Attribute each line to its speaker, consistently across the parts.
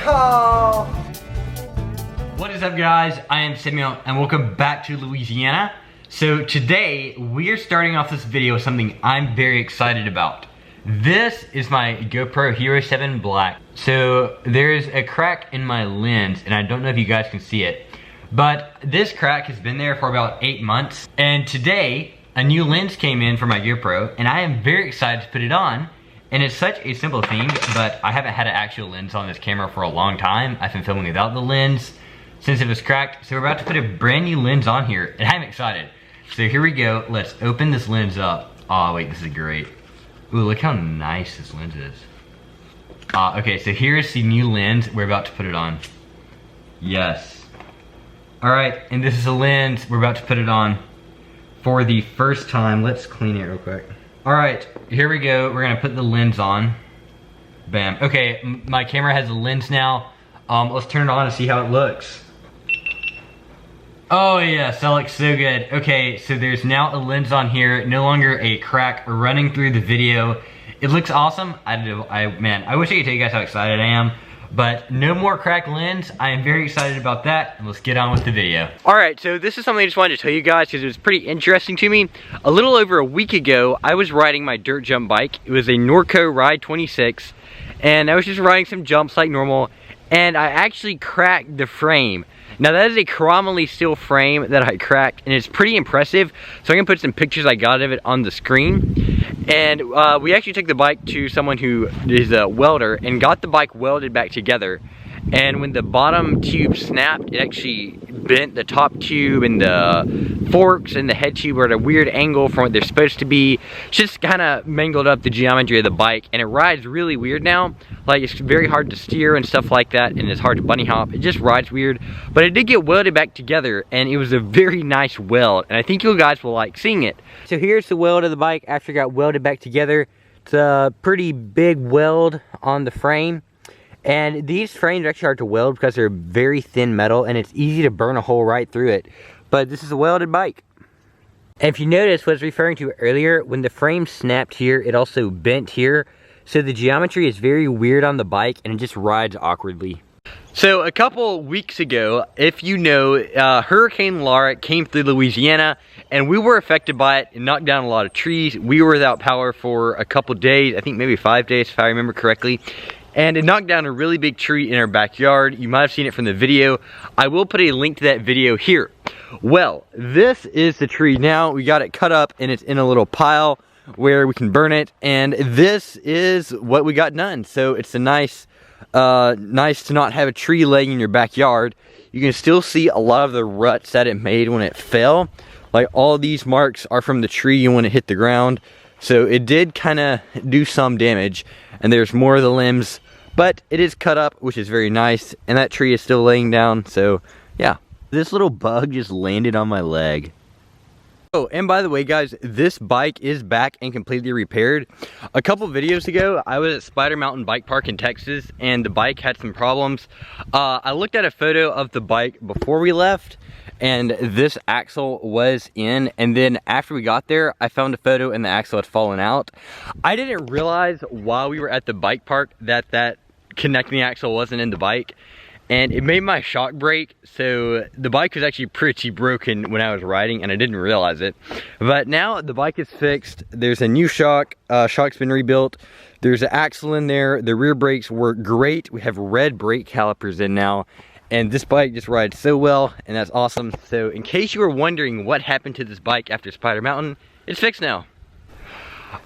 Speaker 1: call.
Speaker 2: What is up, guys? I am Samuel and welcome back to Louisiana. So today we are starting off this video with something I'm very excited about. This is my GoPro Hero 7 Black. So there's a crack in my lens and I don't know if you guys can see it, but this crack has been there for about 8 months. And today a new lens came in for my GoPro and I am very excited to put it on. And it's such a simple thing, but I haven't had an actual lens on this camera for a long time. I've been filming without the lens since it was cracked. So we're about to put a brand new lens on here and I'm excited. So here we go, let's open this lens up. Oh wait, this is great. Ooh, look how nice this lens is. Okay, so here's the new lens. We're about to put it on. Yes. All right, and this is a lens. We're about to put it on for the first time. Let's clean it real quick. All right, here we go. We're gonna put the lens on. Bam. Okay, my camera has a lens now. Let's turn it on and see how it looks. Oh yes, that looks so good. Okay, so there's now a lens on here, no longer a crack running through the video. It looks awesome. Man, I wish I could tell you guys how excited I am, but no more cracked lens. I am very excited about that, and let's get on with the video. All right, so this is something I just wanted to tell you guys because it was pretty interesting to me. A little over a week ago, I was riding my dirt jump bike. It was a Norco Ride 26, and I was just riding some jumps like normal, and I actually cracked the frame. Now that is a chromoly steel frame that I cracked and it's pretty impressive. So I'm gonna put some pictures I got of it on the screen. And we actually took the bike to someone who is a welder and got the bike welded back together. And when the bottom tube snapped, it actually bent the top tube, and the forks and the head tube were at a weird angle from what they're supposed to be. Just kind of mangled up the geometry of the bike, and it rides really weird now. Like, it's very hard to steer and stuff like that, and it's hard to bunny hop. It just rides weird, but it did get welded back together, and it was a very nice weld, and I think you guys will like seeing it. So here's the weld of the bike after it got welded back together. It's a pretty big weld on the frame. And these frames are actually hard to weld because they're very thin metal and it's easy to burn a hole right through it. But this is a welded bike. And if you notice what I was referring to earlier, when the frame snapped here, it also bent here. So the geometry is very weird on the bike and it just rides awkwardly. So a couple weeks ago, if you know, Hurricane Laura came through Louisiana and we were affected by it and knocked down a lot of trees. We were without power for a couple days, I think maybe 5 days if I remember correctly. And it knocked down a really big tree in our backyard. You might have seen it from the video. I will put a link to that video here. Well, this is the tree now. We got it cut up and it's in a little pile where we can burn it. And this is what we got done. So it's a nice to not have a tree laying in your backyard. You can still see a lot of the ruts that it made when it fell. Like, all these marks are from the tree when it hit the ground. So it did kind of do some damage, and there's more of the limbs, but it is cut up, which is very nice, and that tree is still laying down, so yeah. This little bug just landed on my leg. Oh, and by the way, guys, this bike is back and completely repaired. A couple videos ago, I was at Spider Mountain Bike Park in Texas, and the bike had some problems. I looked at a photo of the bike before we left, and this axle was in, and then after we got there, I found a photo and the axle had fallen out. I didn't realize while we were at the bike park that that connecting axle wasn't in the bike, and it made my shock break, so the bike was actually pretty broken when I was riding and I didn't realize it. But now the bike is fixed. There's a new shock, shock's been rebuilt. There's an axle in there. The rear brakes work great. We have red brake calipers in now. And this bike just rides so well, and that's awesome. So in case you were wondering what happened to this bike after Spider Mountain, it's fixed now.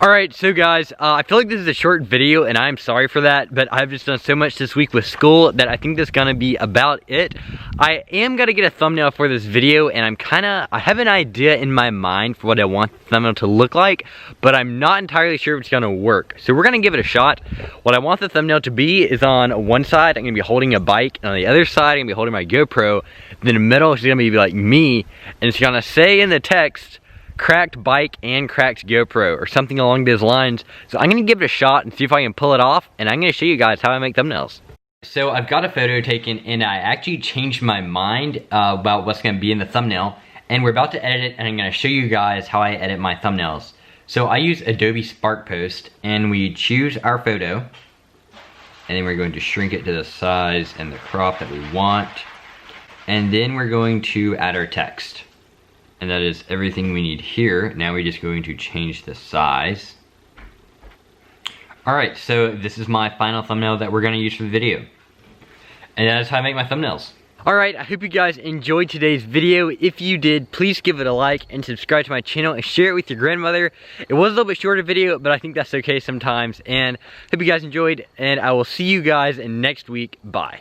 Speaker 2: Alright, so guys, I feel like this is a short video, and I'm sorry for that, but I've just done so much this week with school that I think that's gonna be about it. I am gonna get a thumbnail for this video, and I have an idea in my mind for what I want the thumbnail to look like, but I'm not entirely sure if it's gonna work. So we're gonna give it a shot. What I want the thumbnail to be is on one side, I'm gonna be holding a bike, and on the other side, I'm gonna be holding my GoPro. Then in the middle, it's gonna be like me, and it's gonna say in the text, cracked bike and cracked GoPro, or something along those lines. So I'm gonna give it a shot and see if I can pull it off, and I'm gonna show you guys how I make thumbnails. So I've got a photo taken and I actually changed my mind about what's gonna be in the thumbnail, and we're about to edit it, and I'm gonna show you guys how I edit my thumbnails. So I use Adobe Spark Post, and we choose our photo, and then we're going to shrink it to the size and the crop that we want. And then we're going to add our text. And that is everything we need here. Now we're just going to change the size. All right, so this is my final thumbnail that we're gonna use for the video. And that is how I make my thumbnails. All right, I hope you guys enjoyed today's video. If you did, please give it a like and subscribe to my channel and share it with your grandmother. It was a little bit shorter video, but I think that's okay sometimes. And hope you guys enjoyed, and I will see you guys next week. Bye.